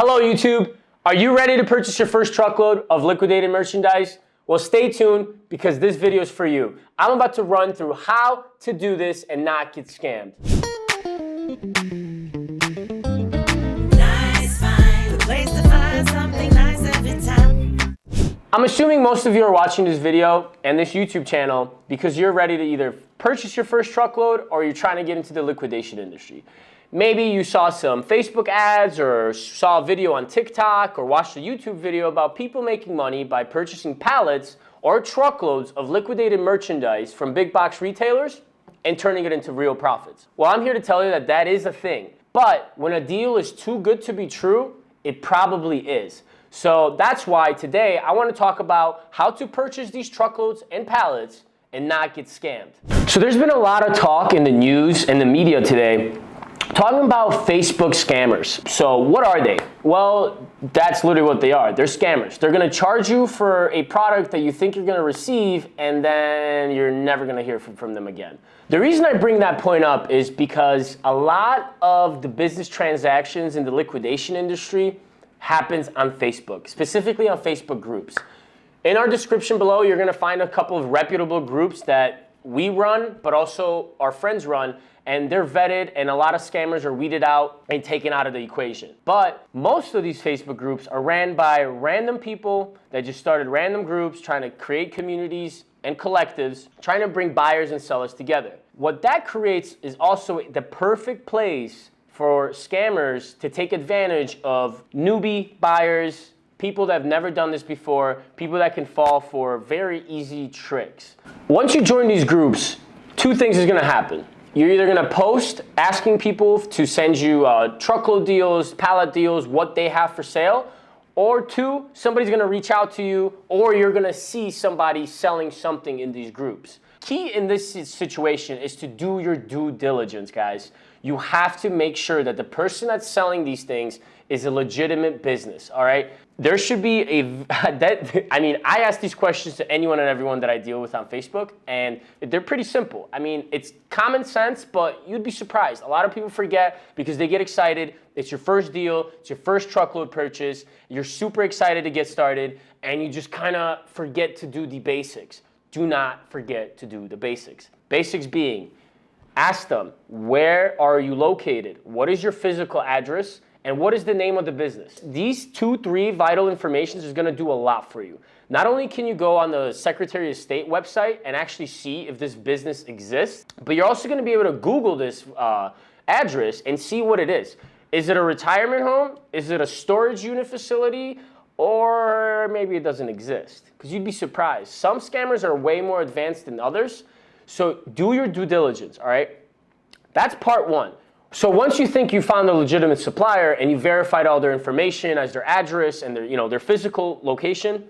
Hello YouTube, are you ready to purchase your first truckload of liquidated merchandise? Well, stay tuned because this video is for you. I'm about to run through how to do this and not get scammed. Nice find, a place to find something nice every time. I'm assuming most of you are watching this video and this YouTube channel because you're ready to either purchase your first truckload or you're trying to get into the liquidation industry. Maybe you saw some Facebook ads or saw a video on TikTok or watched a YouTube video about people making money by purchasing pallets or truckloads of liquidated merchandise from big box retailers and turning it into real profits. Well, I'm here to tell you that that is a thing. But when a deal is too good to be true, it probably is. So that's why today I want to talk about how to purchase these truckloads and pallets and not get scammed. So there's been a lot of talk in the news and the media today talking about Facebook scammers. So what are they? Well, that's literally what they are. They're scammers. They're gonna charge you for a product that you think you're gonna receive and then you're never gonna hear from them again. The reason I bring that point up is because a lot of the business transactions in the liquidation industry happens on Facebook, specifically on Facebook groups. In our description below, you're gonna find a couple of reputable groups that we run, but also our friends run, and they're vetted, and a lot of scammers are weeded out and taken out of the equation. But most of these Facebook groups are ran by random people that just started random groups trying to create communities and collectives, trying to bring buyers and sellers together. What that creates is also the perfect place for scammers to take advantage of newbie buyers, people that have never done this before, people that can fall for very easy tricks. Once you join these groups, two things is gonna happen. You're either gonna post asking people to send you truckload deals, pallet deals, what they have for sale, or two, somebody's gonna reach out to you, or you're gonna see somebody selling something in these groups. Key in this situation is to do your due diligence, guys. You have to make sure that the person that's selling these things is a legitimate business, all right? There should be I ask these questions to anyone and everyone that I deal with on Facebook, and they're pretty simple. I mean, it's common sense, but you'd be surprised. A lot of people forget because they get excited. It's your first deal, it's your first truckload purchase, you're super excited to get started, and you just kind of forget to do the basics. Do not forget to do the basics. Basics being, ask them, where are you located? What is your physical address? And what is the name of the business? These 2-3 vital informations is gonna do a lot for you. Not only can you go on the Secretary of State website and actually see if this business exists, but you're also gonna be able to Google this address and see what it is. Is it a retirement home? Is it a storage unit facility? Or maybe it doesn't exist, because you'd be surprised. Some scammers are way more advanced than others, so do your due diligence, all right? That's part one. So once you think you found a legitimate supplier and you verified all their information as their address and their physical location,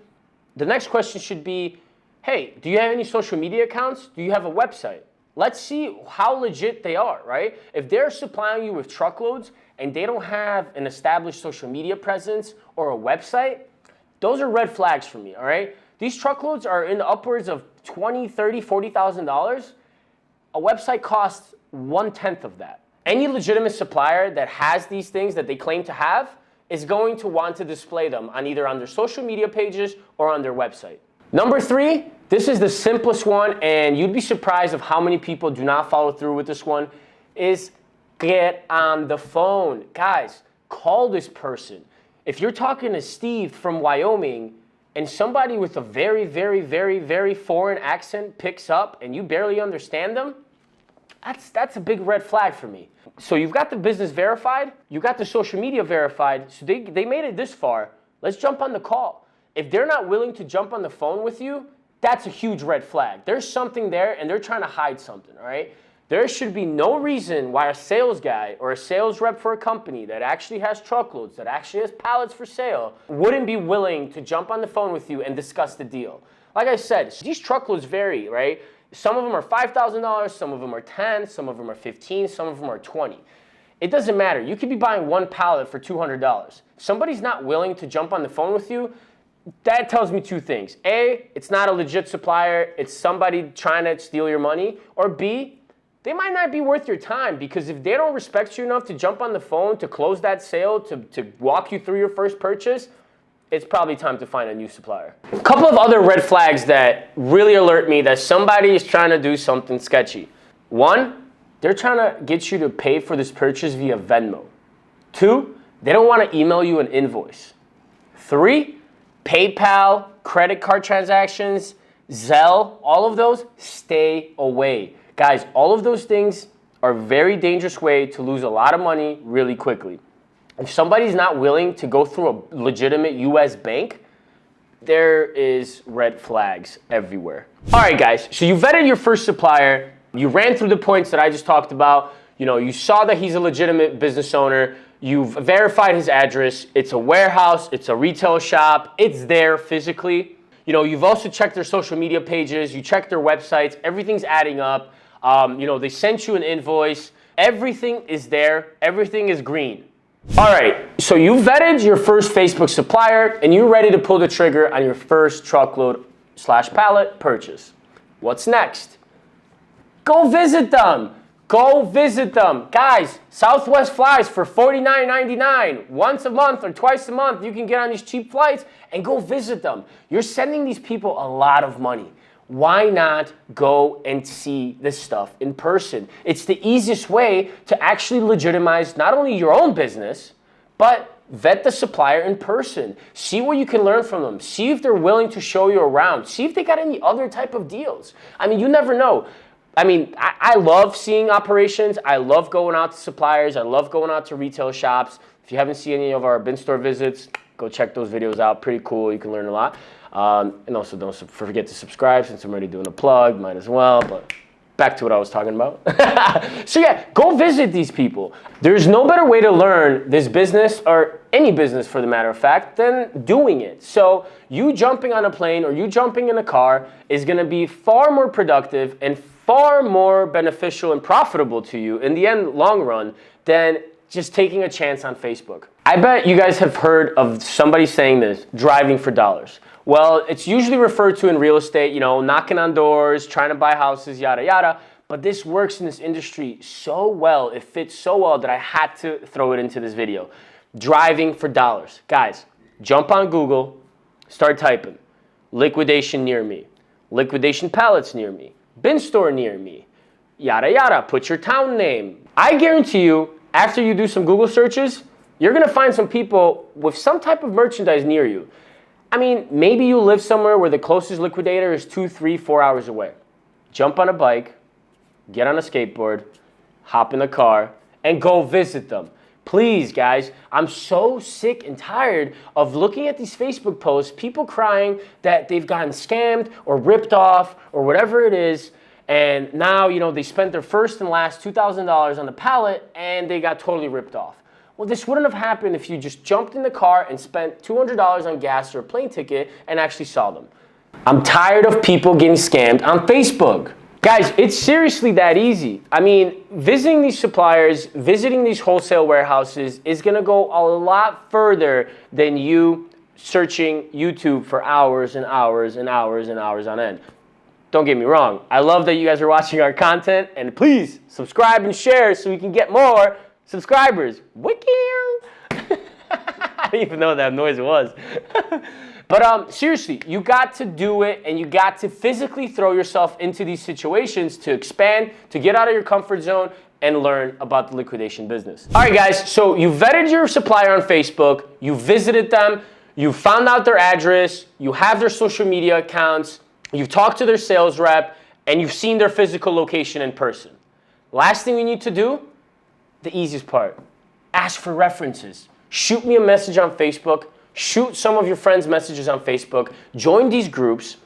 the next question should be, hey, do you have any social media accounts? Do you have a website? Let's see how legit they are, right? If they're supplying you with truckloads and they don't have an established social media presence or a website, those are red flags for me, all right? These truckloads are in the upwards of $20,000, $30,000, $40,000. A website costs 1/10 of that. Any legitimate supplier that has these things that they claim to have is going to want to display them on either on their social media pages or on their website. Number three, this is the simplest one, and you'd be surprised of how many people do not follow through with this one, is get on the phone. Guys, call this person. If you're talking to Steve from Wyoming and somebody with a very, very, very, very foreign accent picks up and you barely understand them, that's a big red flag for me. So you've got the business verified, you got the social media verified, so they made it this far. Let's jump on the call. If they're not willing to jump on the phone with you, that's a huge red flag. There's something there and they're trying to hide something, all right? There should be no reason why a sales guy or a sales rep for a company that actually has truckloads, that actually has pallets for sale, wouldn't be willing to jump on the phone with you and discuss the deal. Like I said, these truckloads vary, right? Some of them are $5,000, some of them are 10, some of them are 15, some of them are 20. It doesn't matter. You could be buying one pallet for $200. If somebody's not willing to jump on the phone with you, that tells me two things. A, it's not a legit supplier, it's somebody trying to steal your money. Or B, they might not be worth your time, because if they don't respect you enough to jump on the phone, to close that sale, to walk you through your first purchase, it's probably time to find a new supplier. A couple of other red flags that really alert me that somebody is trying to do something sketchy. One, they're trying to get you to pay for this purchase via Venmo. Two, they don't want to email you an invoice. Three, PayPal, credit card transactions, Zelle, all of those, stay away. Guys, all of those things are a very dangerous way to lose a lot of money really quickly. If somebody's not willing to go through a legitimate US bank, there is red flags everywhere. All right, guys, so you vetted your first supplier. You ran through the points that I just talked about. You know, you saw that he's a legitimate business owner. You've verified his address. It's a warehouse. It's a retail shop. It's there physically. You know, you've also checked their social media pages. You checked their websites. Everything's adding up. You know, they sent you an invoice. Everything is there. Everything is green. All right, so you vetted your first Facebook supplier and you're ready to pull the trigger on your first truckload/pallet purchase. What's next? Go visit them. Go visit them. Guys, Southwest flies for $49.99. Once a month or twice a month, you can get on these cheap flights and go visit them. You're sending these people a lot of money. Why not go and see this stuff in person? It's the easiest way to actually legitimize not only your own business, but vet the supplier in person. See what you can learn from them. See if they're willing to show you around. See if they got any other type of deals. I mean, you never know. I mean, I love seeing operations. I love going out to suppliers. I love going out to retail shops. If you haven't seen any of our bin store visits, go check those videos out. Pretty cool. You can learn a lot. And also don't forget to subscribe, since I'm already doing a plug, might as well, but back to what I was talking about. So yeah, go visit these people. There's no better way to learn this business, or any business for the matter of fact, than doing it. So you jumping on a plane or you jumping in a car is gonna be far more productive and far more beneficial and profitable to you in the end, long run, than just taking a chance on Facebook. I bet you guys have heard of somebody saying this, driving for dollars. Well, it's usually referred to in real estate, you know, knocking on doors, trying to buy houses, yada, yada. But this works in this industry so well, it fits so well that I had to throw it into this video. Driving for dollars. Guys, jump on Google, start typing, liquidation near me, liquidation pallets near me, bin store near me, yada, yada. Put your town name. I guarantee you, after you do some Google searches, you're gonna find some people with some type of merchandise near you. I mean, maybe you live somewhere where the closest liquidator is 2, 3, 4 hours away. Jump on a bike, get on a skateboard, hop in the car, and go visit them. Please, guys, I'm so sick and tired of looking at these Facebook posts, people crying that they've gotten scammed or ripped off or whatever it is, and now, you know, they spent their first and last $2,000 on the pallet and they got totally ripped off. Well, this wouldn't have happened if you just jumped in the car and spent $200 on gas or a plane ticket and actually saw them. I'm tired of people getting scammed on Facebook. Guys, it's seriously that easy. I mean, visiting these suppliers, visiting these wholesale warehouses is gonna go a lot further than you searching YouTube for hours and hours and hours and hours on end. Don't get me wrong. I love that you guys are watching our content, and please subscribe and share so we can get more subscribers. Wicked. I didn't even know what that noise was. But seriously, you got to do it, and you got to physically throw yourself into these situations to expand, to get out of your comfort zone, and learn about the liquidation business. All right, guys, so you vetted your supplier on Facebook, you visited them, you found out their address, you have their social media accounts, you've talked to their sales rep, and you've seen their physical location in person. Last thing you need to do, the easiest part, ask for references. Shoot me a message on Facebook. Shoot some of your friends' messages on Facebook. Join these groups.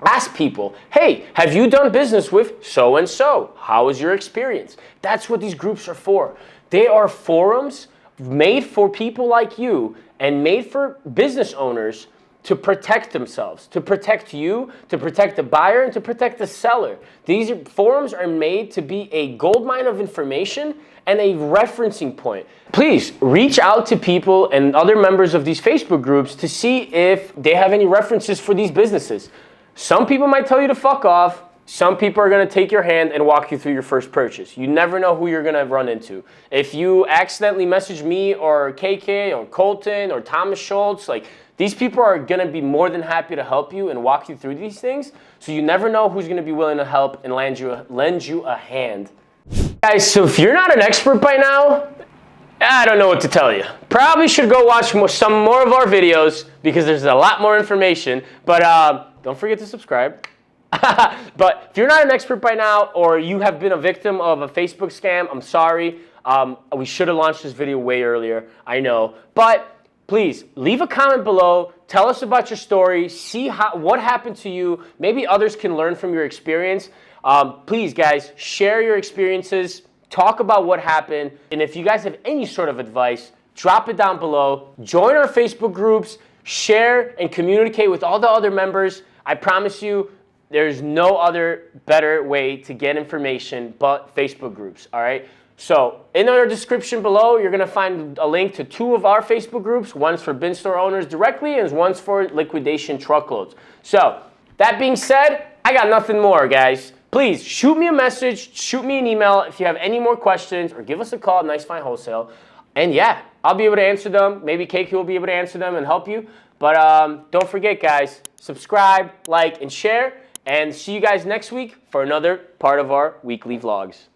Ask people, hey, have you done business with so-and-so? How was your experience? That's what these groups are for. They are forums made for people like you and made for business owners to protect themselves, to protect you, to protect the buyer, and to protect the seller. These forums are made to be a goldmine of information and a referencing point. Please reach out to people and other members of these Facebook groups to see if they have any references for these businesses. Some people might tell you to fuck off. Some people are going to take your hand and walk you through your first purchase. You never know who you're going to run into. If you accidentally message me or KK or Colton or Thomas Schultz, like, these people are going to be more than happy to help you and walk you through these things. So you never know who's going to be willing to help and lend you a hand. Guys, so if you're not an expert by now, I don't know what to tell you. Probably should go watch some more of our videos because there's a lot more information. But don't forget to subscribe. But if you're not an expert by now, or you have been a victim of a Facebook scam, I'm sorry. We should have launched this video way earlier, I know. But please, leave a comment below. Tell us about your story. See what happened to you. Maybe others can learn from your experience. Please, guys, share your experiences. Talk about what happened. And if you guys have any sort of advice, drop it down below. Join our Facebook groups. Share and communicate with all the other members. I promise you, there's no other better way to get information but Facebook groups, all right? So in our description below, you're going to find a link to 2 of our Facebook groups. One's for bin store owners directly, and one's for liquidation truckloads. So that being said, I got nothing more, guys. Please shoot me a message, shoot me an email if you have any more questions, or give us a call at Nice Fine Wholesale. And yeah, I'll be able to answer them. Maybe KK will be able to answer them and help you. But don't forget, guys, subscribe, like, and share. And see you guys next week for another part of our weekly vlogs.